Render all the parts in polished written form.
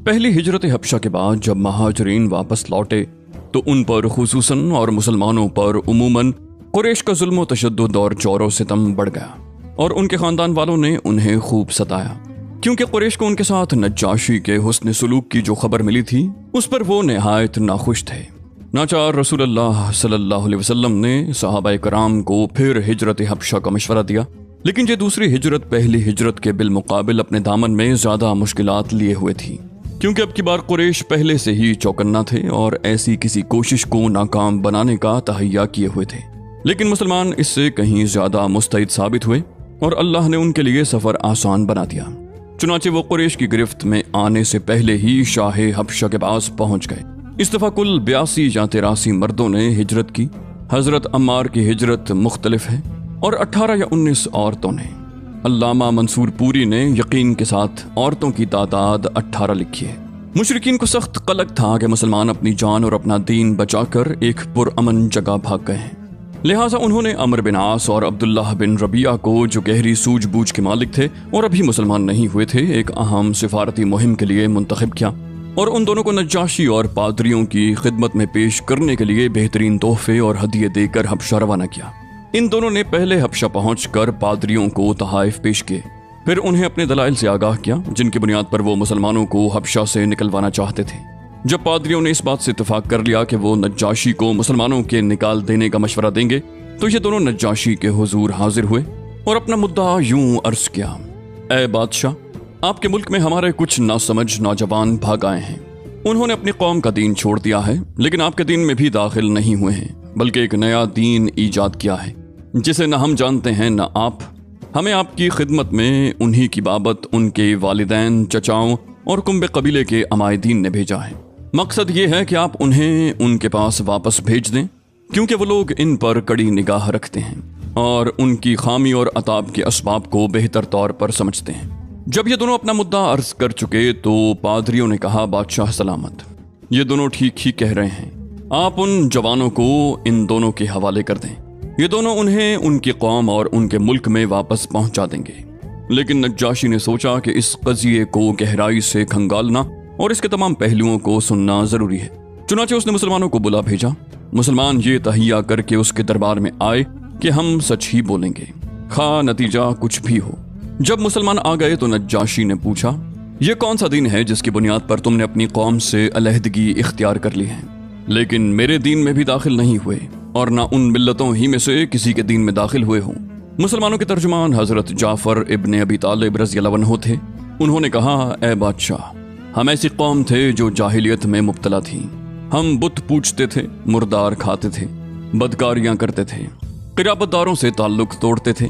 पहली हिजरत हबशा के बाद जब महाजरीन वापस लौटे तो उन पर खुसूसन और मुसलमानों पर उमूमन कुरैश का जुल्म तशद्दुद और जोर सितम बढ़ गया और उनके खानदान वालों ने उन्हें खूब सताया, क्योंकि कुरैश को उनके साथ नज्जाशी के हुस्न सुलूक की जो खबर मिली थी उस पर वो निहायत नाखुश थे। नाचार रसूलुल्लाह सल्लल्लाहु अलैहि वसल्लम ने सहाबाए कराम को फिर हिजरत हबशा का मशवरा दिया, लेकिन ये दूसरी हिजरत पहली हिजरत के बिलमुकाबिल अपने दामन में ज्यादा मुश्किलात लिए हुए थी, क्योंकि अब की बार कुरैश पहले से ही चौकन्ना थे और ऐसी किसी कोशिश को नाकाम बनाने का तहैया किए हुए थे। लेकिन मुसलमान इससे कहीं ज्यादा मुस्तैद साबित हुए और अल्लाह ने उनके लिए सफर आसान बना दिया। चुनाचे वो कुरैश की गिरफ्त में आने से पहले ही शाह हबशा के पास पहुंच गए। इस दफा कुल 82 या 83 मर्दों ने हिजरत की। हजरत अम्मार की हिजरत मुख्तलिफ है और 18 या 19 औरतों ने। अल्लामा मंसूर पूरी ने यकीन के साथ औरतों की तादाद 18 लिखी है। मुशरिकीन को सख्त कलक था कि मुसलमान अपनी जान और अपना दीन बचाकर एक पुरअमन जगह भाग गए हैं, लिहाजा उन्होंने अमर बिन आस और अब्दुल्लाह बिन रबिया को, जो गहरी सूझबूझ के मालिक थे और अभी मुसलमान नहीं हुए थे, एक अहम सिफारती मुहिम के लिए मुंतखब किया और उन दोनों को नज्जाशी और पादरियों की खिदमत में पेश करने के लिए बेहतरीन तोहफे और हदिये देकर हबशा रवाना किया। इन दोनों ने पहले हबशा पहुंचकर पादरियों को तहाइफ पेश किए, फिर उन्हें अपने दलाइल से आगाह किया जिनकी बुनियाद पर वो मुसलमानों को हबशा से निकलवाना चाहते थे। जब पादरियों ने इस बात से इत्तेफाक कर लिया कि वो नज्जाशी को मुसलमानों के निकाल देने का मशवरा देंगे, तो ये दोनों नज्जाशी के हुजूर हाजिर हुए और अपना मुद्दा यूं अर्ज किया, ऐ बादशाह, आपके मुल्क में हमारे कुछ नासमझ नौजवान भाग आए हैं। उन्होंने अपनी कौम का दीन छोड़ दिया है, लेकिन आपके दीन में भी दाखिल नहीं हुए हैं, बल्कि एक नया दीन ईजाद किया है जिसे न हम जानते हैं न आप। हमें आपकी खिदमत में उन्हीं की बाबत उनके वालिदैन, चचाओं और कुंबे कबीले के अमायदीन ने भेजा है। मकसद ये है कि आप उन्हें उनके पास वापस भेज दें, क्योंकि वो लोग इन पर कड़ी निगाह रखते हैं और उनकी खामी और अताब के असबाब को बेहतर तौर पर समझते हैं। जब ये दोनों अपना मुद्दा अर्ज कर चुके तो पादरियों ने कहा, बादशाह सलामत, ये दोनों ठीक ही कह रहे हैं, आप उन जवानों को इन दोनों के हवाले कर दें, ये दोनों उन्हें उनकी कौम और उनके मुल्क में वापस पहुंचा देंगे। लेकिन नज्जाशी ने सोचा कि इस कज़िये को गहराई से खंगालना और इसके तमाम पहलुओं को सुनना जरूरी है। चुनाचे उसने मुसलमानों को बुला भेजा। मुसलमान ये तहिया करके उसके दरबार में आए कि हम सच ही बोलेंगे, खा नतीजा कुछ भी हो। जब मुसलमान आ गए तो नज्जाशी ने पूछा, ये कौन सा दीन है जिसकी बुनियाद पर तुमने अपनी कौम से अलहदगी इख्तियार कर ली है, लेकिन मेरे दीन में भी दाखिल नहीं हुए और ना उन मिल्लतों ही में से किसी के दीन में दाखिल हुए हो। मुसलमानों के तर्जुमान हजरत जाफर इब्ने अबी तालिब रज़ियल्लाहु अन्हु थे। उन्होंने कहा, ए बादशाह, हम ऐसी कौम थे जो जाहिलियत में मुब्तला थी। हम बुत पूजते थे, मुर्दार खाते थे, बदकारियां करते थे, क़िराबतदारों से ताल्लुक तोड़ते थे,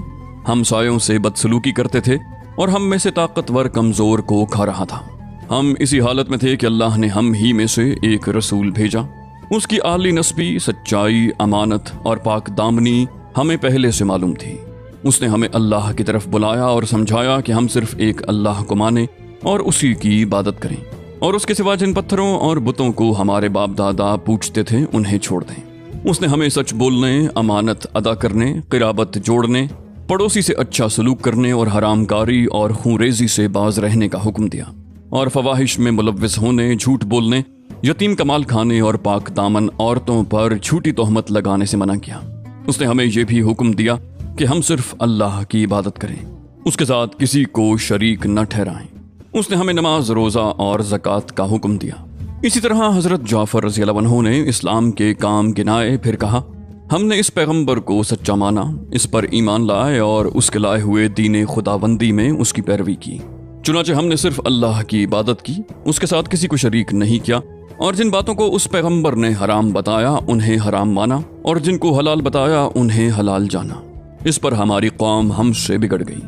हमसायों से बदसलूकी करते थे और हम में से ताकतवर कमजोर को खा रहा था। हम इसी हालत में थे कि अल्लाह ने हम ही में से एक रसूल भेजा। उसकी आली नस्बी, सच्चाई, अमानत और पाक दामनी हमें पहले से मालूम थी। उसने हमें अल्लाह की तरफ बुलाया और समझाया कि हम सिर्फ एक अल्लाह को माने और उसी की इबादत करें और उसके सिवा जिन पत्थरों और बुतों को हमारे बाप दादा पूजते थे उन्हें छोड़ दें। उसने हमें सच बोलने, अमानत अदा करने, क़िराबत जोड़ने, पड़ोसी से अच्छा सलूक करने और हरामकारी और खूंरेजी से बाज रहने का हुक्म दिया और फवाहिश में मुलव्विस होने, झूठ बोलने, यतीम का माल खाने और पाक दामन औरतों पर झूठी तोहमत लगाने से मना किया। उसने हमें यह भी हुक्म दिया कि हम सिर्फ अल्लाह की इबादत करें, उसके साथ किसी को शरीक न ठहराएं। उसने हमें नमाज, रोज़ा और ज़कात का हुक्म दिया। इसी तरह हज़रत जाफ़र रज़ियल्लाहु अन्हु ने इस्लाम के काम गिनाए, फिर कहा, हमने इस पैगंबर को सच्चा माना, इस पर ईमान लाए और उसके लाए हुए दीन खुदाबंदी में उसकी पैरवी की। चुनाचे हमने सिर्फ अल्लाह की इबादत की, उसके साथ किसी को शरीक नहीं किया और जिन बातों को उस पैगंबर ने हराम बताया उन्हें हराम माना और जिनको हलाल बताया उन्हें हलाल जाना। इस पर हमारी कौम हमसे बिगड़ गई।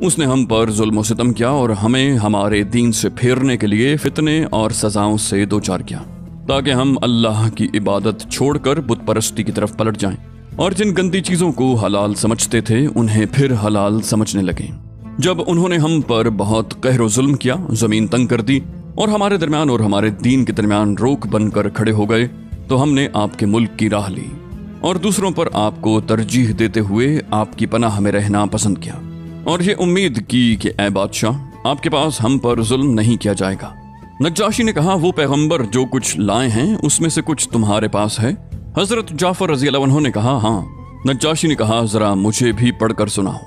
उसने हम पर जुल्म सितम किया और हमें हमारे दीन से फेरने के लिए फितने और सजाओं से दो चार किया, ताकि हम अल्लाह की इबादत छोड़कर बुत परस्ती की तरफ पलट जाएं और जिन गंदी चीज़ों को हलाल समझते थे उन्हें फिर हलाल समझने लगे। जब उन्होंने हम पर बहुत कहर व जुल्म किया, ज़मीन तंग कर दी और हमारे दरमियान और हमारे दीन के दरमियान रोक बनकर खड़े हो गए, तो हमने आपके मुल्क की राह ली और दूसरों पर आपको तरजीह देते हुए आपकी पनाह में रहना पसंद किया और ये उम्मीद की कि ऐ बादशाह, आपके पास हम पर जुल्म नहीं किया जाएगा। नज्जाशी ने कहा, वो पैगंबर जो कुछ लाए हैं उसमें से कुछ तुम्हारे पास है? हजरत जाफर रजी अल्लाह अन्हु ने कहा, हाँ। नज्जाशी ने कहा, जरा मुझे भी पढ़कर सुनाओ।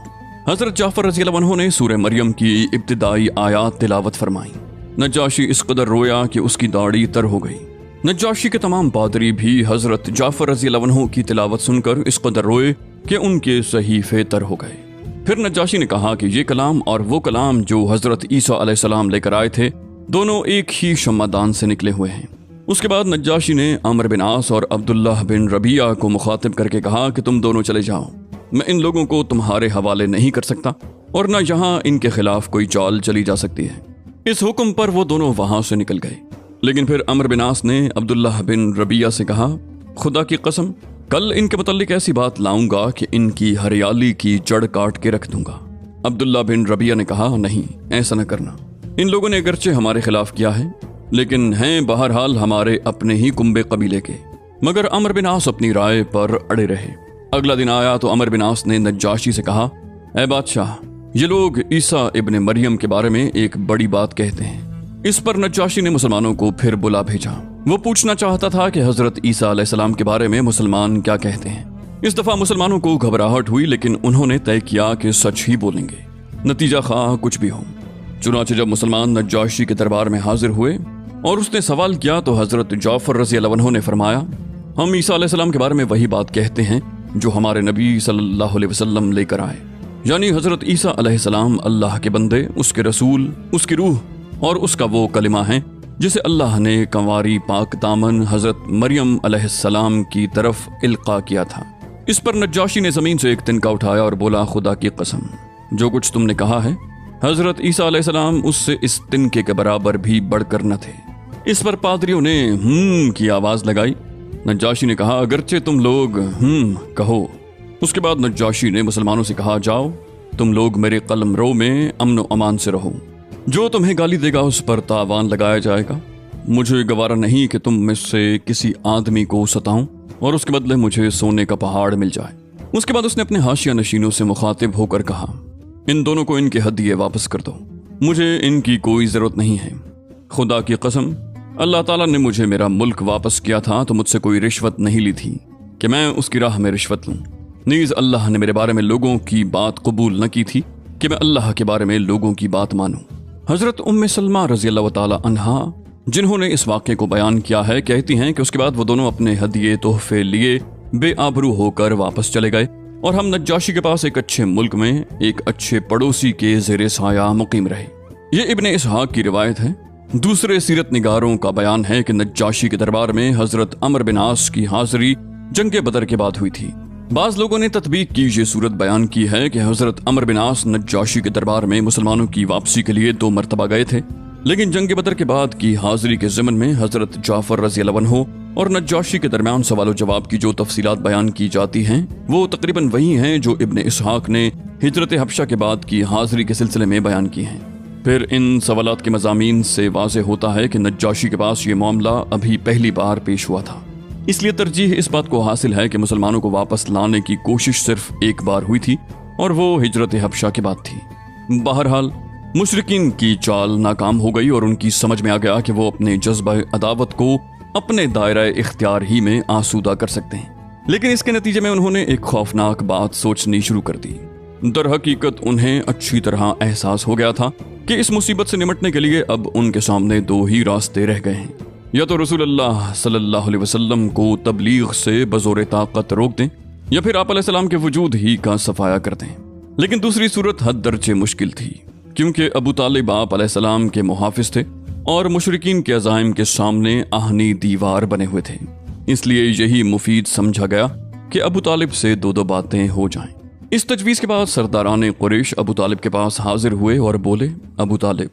हजरत जाफर रजी अल्लाह अन्हु ने सूरह मरियम की इब्तिदाई आयात तिलावत फरमाई। नज्जाशी इस कदर रोया कि उसकी दाढ़ी तर हो गई। नज्जाशी के तमाम पादरी भी हजरत जाफर रजी अल्लाह अन्हु की तिलावत सुनकर इस कदर रोए कि उनके सहीफे तर हो गए। फिर नज्जाशी ने कहा कि ये कलाम और वो कलाम जो हजरत ईसा अलैहिस्सलाम लेकर आए थे, दोनों एक ही शम्मादान से निकले हुए हैं। उसके बाद नज्जाशी ने अमर बिन आस और अब्दुल्लाह बिन रबिया को मुखातिब करके कहा कि तुम दोनों चले जाओ, मैं इन लोगों को तुम्हारे हवाले नहीं कर सकता और न यहाँ इनके खिलाफ कोई चाल चली जा सकती है। इस हुक्म पर वो दोनों वहां से निकल गए। लेकिन फिर अमर बिन आस ने अब्दुल्लाह बिन रबिया से कहा, खुदा की कसम, कल इनके मुतल्लिक ऐसी बात लाऊंगा कि इनकी हरियाली की जड़ काट के रख दूंगा। अब्दुल्लाह बिन रबिया ने कहा, नहीं, ऐसा न करना। इन लोगों ने अगरचे हमारे खिलाफ किया है, लेकिन हैं बहरहाल हमारे अपने ही कुंबे कबीले के। मगर अमर बिन आस अपनी राय पर अड़े रहे। अगला दिन आया तो अमर बिन आस ने नज्जाशी से कहा, ऐ बादशाह, ये लोग ईसा इब्ने मरियम के बारे में एक बड़ी बात कहते हैं। इस पर नज्जाशी ने मुसलमानों को फिर बुला भेजा। वो पूछना चाहता था कि हजरत ईसा अलैहिस्सलाम के बारे में मुसलमान क्या कहते हैं। इस दफा मुसलमानों को घबराहट हुई, लेकिन उन्होंने तय किया कि सच ही बोलेंगे, नतीजा खा कुछ भी हो। चुनांचे जब मुसलमान नज्जाशी के दरबार में हाजिर हुए और उसने सवाल किया तो हजरत जाफर रजी अल्लाह अन्हु ने फरमाया, हम ईसा अलैहिस्सलाम के बारे में वही बात कहते हैं जो हमारे नबी सल्लल्लाहु अलैहि वसल्लम लेकर आए, यानी हजरत ईसा अलैहिस्सलाम अल्लाह के बंदे, उसके रसूल, उसकी रूह और उसका वो कलिमा है जिसे अल्लाह ने कंवारी पाक दामन हजरत मरियम अलैहिस्सलाम की तरफ इल्का किया था। इस पर नज्जाशी ने जमीन से एक तिनका उठाया और बोला, खुदा की कसम, जो कुछ तुमने कहा है, हजरत ईसा अलैहिस्सलाम उससे इस तिनके के बराबर भी बढ़कर न थे। इस पर पादरियों ने की आवाज लगाई। नज्जाशी ने कहा, अगरचे तुम लोग कहो। उसके बाद नज्जाशी ने मुसलमानों से कहा, जाओ तुम लोग मेरे कलमरो में अमन व अमान से रहो, जो तुम्हें गाली देगा उस पर तावान लगाया जाएगा। मुझे गवारा नहीं कि तुम में से किसी आदमी को सताऊं और उसके बदले मुझे सोने का पहाड़ मिल जाए। उसके बाद उसने अपने हाशिया नशीनों से मुखातिब होकर कहा, इन दोनों को इनके हदिये वापस कर दो, मुझे इनकी कोई जरूरत नहीं है। खुदा की कसम, अल्लाह ताला ने मुझे मेरा मुल्क वापस किया था तो मुझसे कोई रिश्वत नहीं ली थी कि मैं उसकी राह में रिश्वत लूं। नीज अल्लाह ने मेरे बारे में लोगों की बात कबूल न की थी कि मैं अल्लाह के बारे में लोगों की बात मानूं। हजरत उम्मे सलमा रजी अल्लाह ताला अन्हा, जिन्होंने इस वाक़े को बयान किया है, कहती हैं कि उसके बाद वो दोनों अपने हदिये तोहफे लिए बेआबरू होकर वापस चले गए और हम नज्जाशी के पास एक अच्छे मुल्क में एक अच्छे पड़ोसी के ज़ेरे साया मुकीम रहे। ये इब्ने इसहाक की रिवायत है। दूसरे सीरत निगारों का बयान है कि नज्जाशी के दरबार में हजरत अमर बिन आस की हाजिरी जंगे बदर के बाद हुई थी। बाज लोगों ने तत्बीक की ये सूरत बयान की है कि हजरत अमर बिन आस नज्जाशी के दरबार में मुसलमानों की वापसी के लिए 2 मरतबा गए थे, लेकिन जंग बदर के बाद की हाजिरी के ज़िमन में हजरत जाफर रज़ी अल्लाह अन्हु और नज्जाशी के दरमियान सवाल जवाब की जो तफसीलात बयान की जाती हैं वो तकरीबन वही हैं जो इब्ने इसहाक ने हिजरत हबशा के बाद की हाजिरी के सिलसिले में बयान की हैं। फिर इन सवालात के मज़ामीन से वाज़ेह होता है कि नज्जाशी के पास ये मामला अभी पहली बार पेश हुआ था, इसलिए तरजीह इस बात को हासिल है कि मुसलमानों को वापस लाने की कोशिश सिर्फ एक बार हुई थी और वो हिजरत हबशा के बाद थी। बहरहाल मुशरिकीन की चाल नाकाम हो गई और उनकी समझ में आ गया कि वो अपने जज्बा अदावत को अपने दायरा इख्तियार ही में आसूदा कर सकते हैं, लेकिन इसके नतीजे में उन्होंने एक खौफनाक बात सोचनी शुरू कर दी। दर हकीकत उन्हें अच्छी तरह एहसास हो गया था कि इस मुसीबत से निमटने के लिए अब उनके सामने 2 ही रास्ते रह गए हैं, या तो रसूलुल्लाह सल्लल्लाहु अलैहि वसल्लम को तबलीग से बज़ोर ताकत रोक दें या फिर आप अलैहिस्सलाम के वजूद ही का सफाया कर दें। लेकिन दूसरी सूरत हद दर्जे मुश्किल थी, क्योंकि अबू तालिब आप अलैहिस्सलाम के मुहाफिज थे और मुशरिकीन के अज़ाइम के सामने आहनी दीवार बने हुए थे। इसलिए यही मुफीद समझा गया कि अबू तालिब से 2 बातें हो जाएं। इस तजवीज़ के बाद सरदारान कुरैश अबू तालिब के पास हाजिर हुए और बोले, अबू तालिब,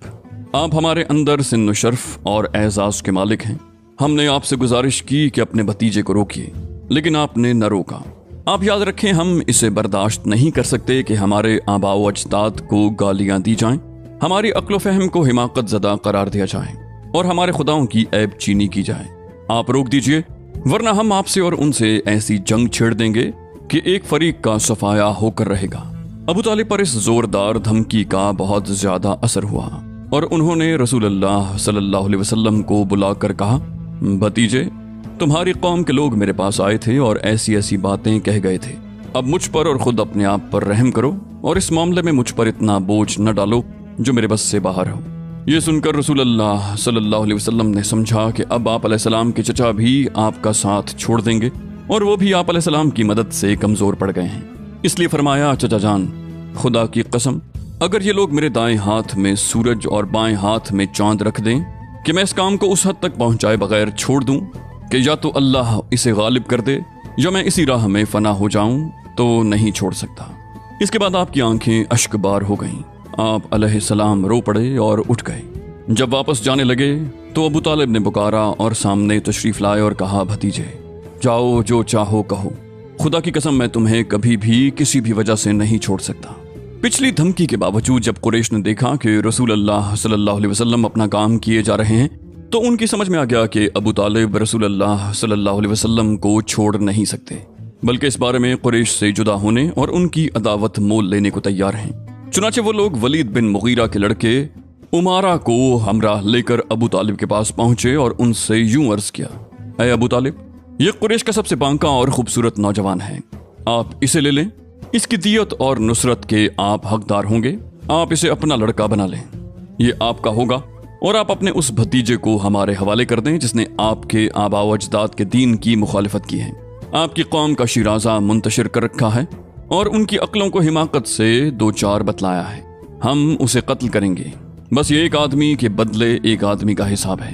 आप हमारे अंदर सिन्न शर्फ और एजाज के मालिक हैं। हमने आपसे गुजारिश की कि अपने भतीजे को रोकिए, लेकिन आपने न रोका। आप याद रखें, हम इसे बर्दाश्त नहीं कर सकते कि हमारे आबाओ अजदाद को गालियां दी जाएं, हमारी अक्ल फहम को हिमाकत ज़दा करार दिया जाए और हमारे खुदाओं की ऐब चीनी की जाए। आप रोक दीजिए, वरना हम आपसे और उनसे ऐसी जंग छेड़ देंगे कि एक फरीक का सफाया होकर रहेगा। अबू तालिब पर इस जोरदार धमकी का बहुत ज्यादा असर हुआ और उन्होंने रसूल अल्लाह सल्लल्लाहु अलैहि वसल्लम को बुलाकर कहा, भतीजे, तुम्हारी कौम के लोग मेरे पास आए थे और ऐसी ऐसी बातें कह गए थे। अब मुझ पर और खुद अपने आप पर रहम करो और इस मामले में मुझ पर इतना बोझ न डालो जो मेरे बस से बाहर हो। ये सुनकर रसूल अल्लाह सल्लल्लाहु अलैहि वसल्लम ने समझा कि अब आप अलैहिस्सलाम के चचा भी आपका साथ छोड़ देंगे और वो भी आप अलैहिस्सलाम की मदद से कमजोर पड़ गए हैं। इसलिए फरमाया, चचा जान, खुदा की कसम, अगर ये लोग मेरे दाएं हाथ में सूरज और बाएं हाथ में चांद रख दें कि मैं इस काम को उस हद तक पहुंचाए बगैर छोड़ दूं कि या तो अल्लाह इसे गालिब कर दे या मैं इसी राह में फना हो जाऊं, तो नहीं छोड़ सकता। इसके बाद आपकी आंखें अश्कबार हो गईं। आप अलैहिस्सलाम रो पड़े और उठ गए। जब वापस जाने लगे तो अबू तालिब ने पुकारा और सामने तशरीफ लाए और कहा, भतीजे, जाओ, जो चाहो कहो, खुदा की कसम मैं तुम्हें कभी भी किसी भी वजह से नहीं छोड़ सकता। पिछली धमकी के बावजूद जब कुरैश ने देखा कि रसूल अल्लाह सल्लल्लाहु अलैहि वसल्लम अपना काम किए जा रहे हैं तो उनकी समझ में आ गया कि अबू तालिब रसूल अल्लाह सल्लल्लाहु अलैहि वसल्लम को छोड़ नहीं सकते, बल्कि इस बारे में कुरैश से जुदा होने और उनकी अदावत मोल लेने को तैयार हैं। चुनाचे वो लोग वलीद बिन मुगीरा के लड़के उमारा को हमराह लेकर अबू तालिब के पास पहुंचे और उनसे यूं अर्ज किया, ऐ अबू तालिब, ये कुरैश का सबसे बांका और खूबसूरत नौजवान है, आप इसे ले लें। इसकी दियत और नुसरत के आप हकदार होंगे। आप इसे अपना लड़का बना लें, ये आपका होगा और आप अपने उस भतीजे को हमारे हवाले कर दें जिसने आपके आबा व अजदाद के दीन की मुखालिफत की है। आपकी कौम का शिराजा मुंतशिर कर रखा है और उनकी अक्लों को हिमाकत से दो चार बतलाया है। हम उसे कत्ल करेंगे, बस ये एक आदमी के बदले एक आदमी का हिसाब है।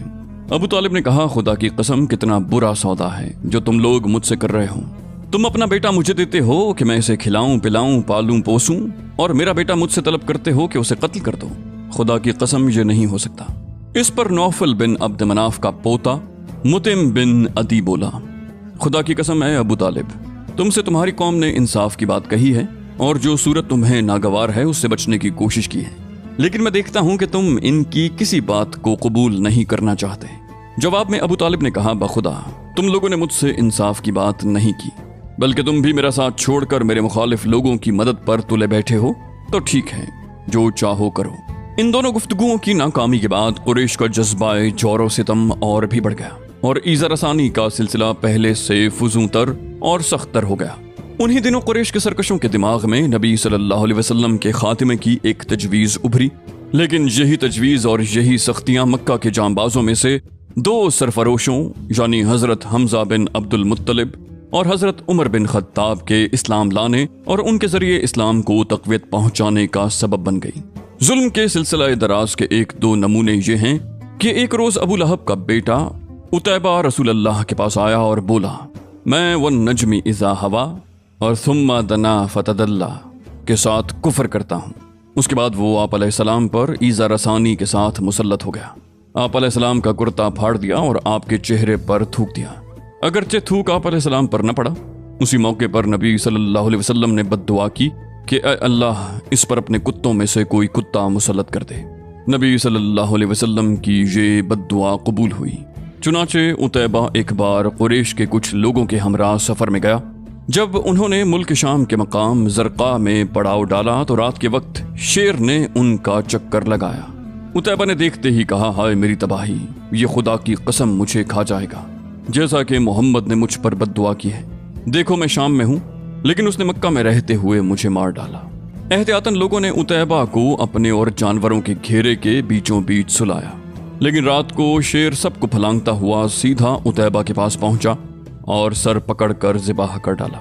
अबू तालिब ने कहा, खुदा की कसम, कितना बुरा सौदा है जो तुम लोग मुझसे कर रहे हो। तुम अपना बेटा मुझे देते हो कि मैं इसे खिलाऊं, पिलाऊं, पालूं, पोसूं, और मेरा बेटा मुझसे तलब करते हो कि उसे कत्ल कर दो। खुदा की कसम, ये नहीं हो सकता। इस पर नौफल बिन अब्द मनाफ का पोता मुतिम बिन अदी बोला, खुदा की कसम है अबू तालिब, तुमसे तुम्हारी कौम ने इंसाफ की बात कही है और जो सूरत तुम्हें नागवार है उससे बचने की कोशिश की है, लेकिन मैं देखता हूं कि तुम इनकी किसी बात को कबूल नहीं करना चाहते। जवाब में अबू तालिब ने कहा, बखुदा, तुम लोगों ने मुझसे इंसाफ की बात नहीं की, बल्कि तुम भी मेरा साथ छोड़कर मेरे मुखालिफ लोगों की मदद पर तुले बैठे हो। तो ठीक है, जो चाहो करो। इन दोनों गुफ्तगुओं की नाकामी के बाद कुरैश का जज्बाए जोरो सितम और भी बढ़ गया और ईज़ा रसानी का सिलसिला पहले से फुजूतर और सख्तर हो गया। उन्हीं दिनों कुरैश के सरकशों के दिमाग में नबी सल्लल्लाहु अलैहि वसल्लम के खातिमे की एक तजवीज़ उभरी, लेकिन यही तजवीज़ और यही सख्तियां मक्का के जांबाजों में से दो सरफरोशों यानी हजरत हमजा बिन अब्दुल मुत्तलिब और हजरत उमर बिन खत्ताब के इस्लाम लाने और उनके जरिए इस्लाम को तक़वियत पहुंचाने का सबब बन गई। जुल्म के सिलसिला दराज के एक दो नमूने ये हैं कि एक रोज अबू लहब का बेटा उतैबा रसूल अल्लाह के पास आया और बोला, मैं वन नजमी इज़ा हवा और सुम्मा दना फतदल्ला के साथ कुफर करता हूँ। उसके बाद वो आप अलैहिस्सलाम पर ईज़ा रसानी के साथ मुसल्लत हो गया। आप अलैहिस्सलाम का कुर्ता फाड़ दिया और आपके चेहरे पर थूक दिया। अगरचे थूक आप अलैहिस्सलाम पर न पड़ा। उसी मौके पर नबी सल्लल्लाहु अलैहि वसल्लम ने बद्दुआ की कि ऐ अल्लाह, इस पर अपने कुत्तों में से कोई कुत्ता मुसल्लत कर दे। नबी सल्लल्लाहु अलैहि वसल्लम की ये बद्दुआ कबूल हुई। चुनाचे उतैबा एक बार कुरैश के कुछ लोगों के हमरा सफर में गया। जब उन्होंने मुल्क शाम के मकाम जरका में पड़ाव डाला तो रात के वक्त शेर ने उनका चक्कर लगाया। उतैबा ने देखते ही कहा, हाय मेरी तबाही, ये खुदा की कसम मुझे खा जाएगा, जैसा कि मोहम्मद ने मुझ पर बद्दुआ की है। देखो मैं शाम में हूँ, लेकिन उसने मक्का में रहते हुए मुझे मार डाला। एहतियातन लोगों ने उतैबा को अपने और जानवरों के घेरे के बीचों बीच सुलाया, लेकिन रात को शेर सबको फलांगता हुआ सीधा उतैबा के पास पहुंचा और सर पकड़कर ज़िबाह कर डाला।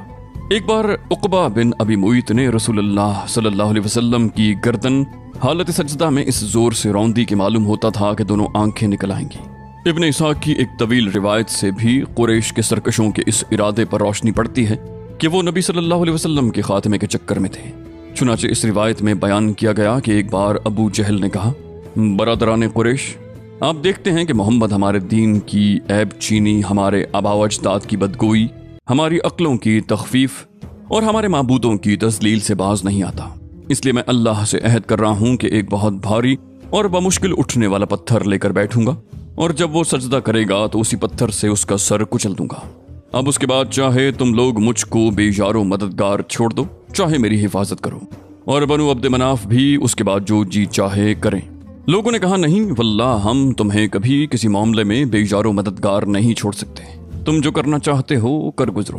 एक बार उक़बा बिन अबी मुईत ने रसूलुल्लाह सल्लल्लाहु अलैहि वसल्लम की गर्दन हालत सजदा में इस जोर से रौंदी कि मालूम होता था कि दोनों आंखें निकल आएंगी। इब्न इसाक की एक तवील रिवायत से भी कुरैश के सरकशों के इस इरादे पर रोशनी पड़ती है कि वो नबी सल्लल्लाहु अलैहि वसल्लम के खात्मे के चक्कर में थे। चुनाचे इस रिवायत में बयान किया गया कि एक बार अबू जहल ने कहा, बरादरान कुरैश, आप देखते हैं कि मोहम्मद हमारे दीन की ऐब चीनी, हमारे आबा व अजदाद की बदगोई, हमारी अक्लों की तखफीफ और हमारे माबूदों की तस्लील से बाज नहीं आता। इसलिए मैं अल्लाह से अहद कर रहा हूँ कि एक बहुत भारी और बमुश्किल उठने वाला पत्थर लेकर बैठूंगा और जब वो सजदा करेगा तो उसी पत्थर से उसका सर कुचल दूंगा। अब उसके बाद चाहे तुम लोग मुझको बेयारो मददगार छोड़ दो, चाहे मेरी हिफाजत करो, और बनु अब्द मनाफ भी उसके बाद जो जी चाहे करें। لوگوں نے کہا نہیں واللہ ہم تمہیں کبھی کسی معاملے میں بے یار و مددگار نہیں چھوڑ سکتے، تم جو کرنا چاہتے ہو کر گزرو۔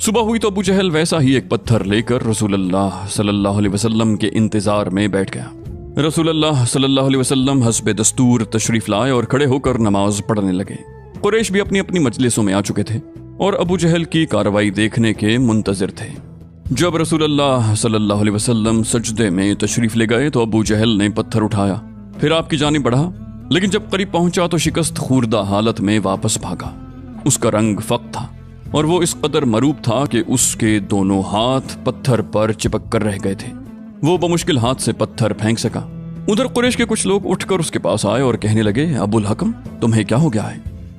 صبح ہوئی تو ابو جہل ویسا ہی ایک پتھر لے کر رسول اللہ صلی اللہ علیہ وسلم کے انتظار میں بیٹھ گیا۔ رسول اللہ صلی اللہ علیہ وسلم حسب دستور تشریف لائے اور کھڑے ہو کر نماز پڑھنے لگے۔ قریش بھی اپنی اپنی مجلسوں میں آ چکے تھے اور ابو جہل کی کارروائی دیکھنے کے منتظر تھے۔ جب رسول اللہ صلی اللہ علیہ وسلم سجدے میں تشریف لے گئے تو ابو جہل نے پتھر اٹھایا، پھر آپ کی جانب بڑھا، لیکن جب قریب پہنچا تو شکست خوردہ حالت میں واپس بھاگا۔ اس کا رنگ فق تھا اور وہ اس قدر مروب تھا کہ اس کے دونوں ہاتھ پتھر پر چپک کر رہ گئے تھے۔ وہ بمشکل ہاتھ سے پتھر پھینک سکا۔ ادھر قریش کے کچھ لوگ اٹھ کر اس کے پاس آئے اور کہنے لگے، ابو الحکم تمہیں کیا ہو گیا ہے؟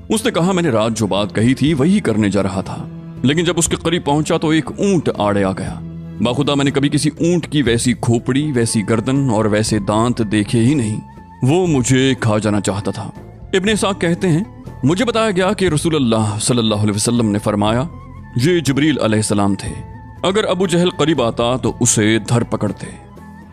اس نے کہا، میں نے رات جو بات کہی تھی وہی کرنے جا رہا تھا، لیکن جب اس کے قریب پہنچا تو ایک اونٹ آڑے آ گیا۔ باخدا میں نے کبھی کسی اونٹ کی ویسی کھوپڑی، ویسی گردن اور ویسے دانت دیکھے ہی نہیں۔ وہ مجھے کھا جانا چاہتا تھا۔ ابن اسحاق کہتے ہیں، مجھے بتایا گیا کہ رسول اللہ صلی اللہ علیہ وسلم نے فرمایا، یہ جبریل علیہ السلام تھے، اگر ابو جہل قریب آتا تو اسے دھر پکڑتے۔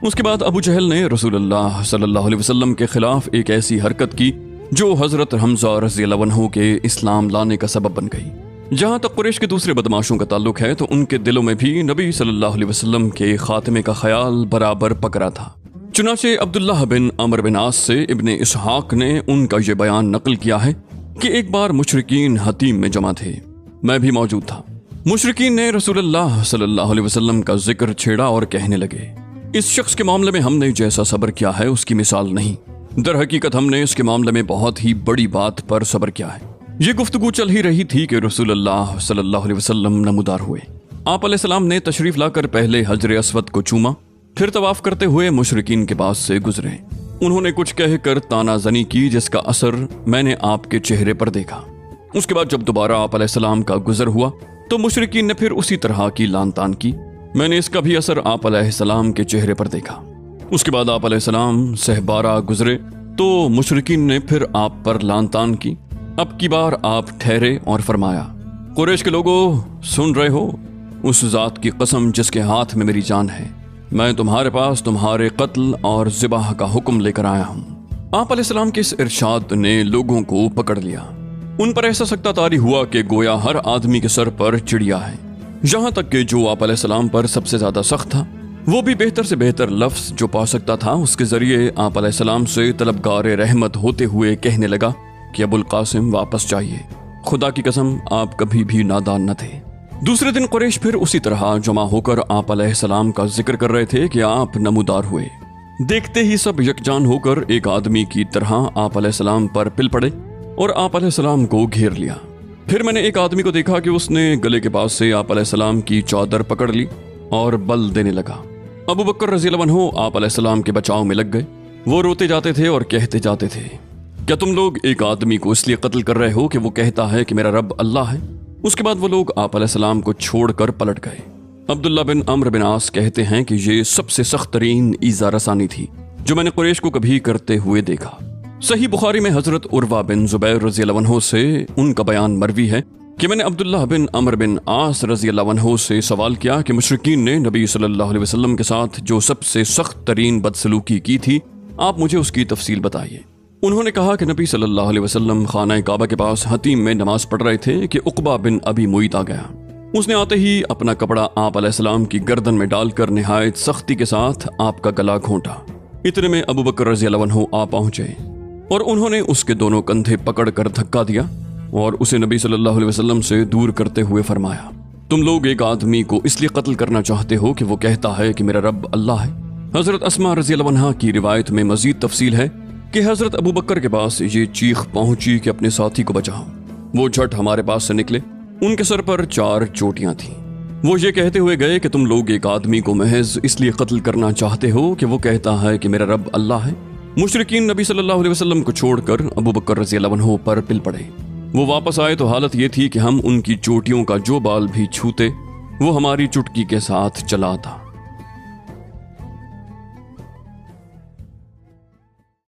اس کے بعد ابو جہل نے رسول اللہ صلی اللہ علیہ وسلم کے خلاف ایک ایسی حرکت کی جو حضرت حمزہ رضی اللہ عنہ کے اسلام لانے کا سبب بن گئی۔ جہاں تک قریش کے دوسرے بدماشوں کا تعلق ہے تو ان کے دلوں میں بھی نبی صلی اللہ علیہ وسلم کے خاتمے کا خیال برابر پکڑا تھا۔ چنانچہ عبداللہ بن عمرو بن عاص سے ابن اسحاق نے ان کا یہ بیان نقل کیا ہے کہ ایک بار مشرکین حتیم میں جمع تھے، میں بھی موجود تھا۔ مشرکین نے رسول اللہ صلی اللہ علیہ وسلم کا ذکر چھیڑا اور کہنے لگے، اس شخص کے معاملے میں ہم نے جیسا صبر کیا ہے اس کی مثال نہیں، در حقیقت ہم نے اس کے معاملے میں بہت ہی بڑی بات پر صبر کیا ہے۔ یہ گفتگو چل ہی رہی تھی کہ رسول اللہ صلی اللہ علیہ وسلم نمودار ہوئے۔ آپ علیہ السلام نے تشریف لا کر پہلے حجر اسود کو چوما، پھر طواف کرتے ہوئے مشرکین کے پاس سے گزرے۔ انہوں نے کچھ کہہ کر تانا زنی کی جس کا اثر میں نے آپ کے چہرے پر دیکھا۔ اس کے بعد جب دوبارہ آپ علیہ السلام کا گزر ہوا تو مشرکین نے پھر اسی طرح کی لان تان کی، میں نے اس کا بھی اثر آپ علیہ السلام کے چہرے پر دیکھا۔ اس کے بعد آپ علیہ السلام سہبارہ گزرے تو مشرکین نے پھر آپ پر لان تان کی۔ اب کی بار آپ ٹھہرے اور فرمایا، قریش کے لوگوں سن رہے ہو، اس ذات کی قسم جس کے ہاتھ میں میری جان ہے، میں تمہارے پاس تمہارے قتل اور ذبح کا حکم لے کر آیا ہوں۔ آپ علیہ السلام کے اس ارشاد نے لوگوں کو پکڑ لیا۔ ان پر ایسا سکتہ طاری ہوا کہ گویا ہر آدمی کے سر پر چڑیا ہے، یہاں تک کہ جو آپ علیہ السلام پر سب سے زیادہ سخت تھا وہ بھی بہتر سے بہتر لفظ جو پا سکتا تھا اس کے ذریعے آپ علیہ السلام سے طلبگار رحمت ہوتے ہوئے کہنے لگا کہ ابو القاسم واپس جائیے، خدا کی قسم آپ کبھی بھی نادان نہ تھے۔ دوسرے دن قریش پھر اسی طرح جمع ہو کر آپ علیہ السلام کا ذکر کر رہے تھے کہ آپ نمودار ہوئے۔ دیکھتے ہی سب یکجان ہو کر ایک آدمی کی طرح آپ علیہ السلام پر پل پڑے اور آپ علیہ السلام کو گھیر لیا۔ پھر میں نے ایک آدمی کو دیکھا کہ اس نے گلے کے پاس سے آپ علیہ السلام کی چادر پکڑ لی اور بل دینے لگا۔ ابو بکر رضی اللہ عنہ آپ علیہ السلام کے بچاؤ میں لگ گئے۔ وہ روتے جاتے تھے اور کہتے جاتے تھے، کیا تم لوگ ایک آدمی کو اس لیے قتل کر رہے ہو کہ وہ کہتا ہے کہ میرا رب اللہ ہے؟ اس کے بعد وہ لوگ آپ علیہ السلام کو چھوڑ کر پلٹ گئے۔ عبداللہ بن عمرو بن عاص کہتے ہیں کہ یہ سب سے سخت ترین ایذا رسانی تھی جو میں نے قریش کو کبھی کرتے ہوئے دیکھا۔ صحیح بخاری میں حضرت عروہ بن زبیر رضی اللہ عنہ سے ان کا بیان مروی ہے کہ میں نے عبداللہ بن عمرو بن عاص رضی اللہ عنہ سے سوال کیا کہ مشرکین نے نبی صلی اللہ علیہ وسلم کے ساتھ جو سب سے سخت ترین بدسلوکی کی تھی، آپ مجھے اس کی تفصیل بتائیے۔ انہوں نے کہا کہ نبی صلی اللہ علیہ وسلم خانہ کعبہ کے پاس حتیم میں نماز پڑھ رہے تھے کہ عقبہ بن ابی معیط آ گیا۔ اس نے آتے ہی اپنا کپڑا آپ علیہ السلام کی گردن میں ڈال کر نہایت سختی کے ساتھ آپ کا گلا گھونٹا۔ اتنے میں ابو بکر رضی اللہ عنہ آ پہنچے اور انہوں نے اس کے دونوں کندھے پکڑ کر دھکا دیا اور اسے نبی صلی اللہ علیہ وسلم سے دور کرتے ہوئے فرمایا، تم لوگ ایک آدمی کو اس لیے قتل کرنا چاہتے ہو کہ وہ کہتا ہے کہ میرا رب اللہ ہے۔ حضرت اسماء رضی اللہ عنہا کی روایت میں مزید تفصیل ہے کہ حضرت ابو بکر کے پاس یہ چیخ پہنچی کہ اپنے ساتھی کو بچاؤ۔ وہ جھٹ ہمارے پاس سے نکلے، ان کے سر پر 4 چوٹیاں تھیں۔ وہ یہ کہتے ہوئے گئے کہ تم لوگ ایک آدمی کو محض اس لیے قتل کرنا چاہتے ہو کہ وہ کہتا ہے کہ میرا رب اللہ ہے۔ مشرکین نبی صلی اللہ علیہ وسلم کو چھوڑ کر ابو بکر رضی اللہ عنہ پر پل پڑے۔ وہ واپس آئے تو حالت یہ تھی کہ ہم ان کی چوٹیوں کا جو بال بھی چھوتے وہ ہماری چٹکی کے ساتھ چلا تھا۔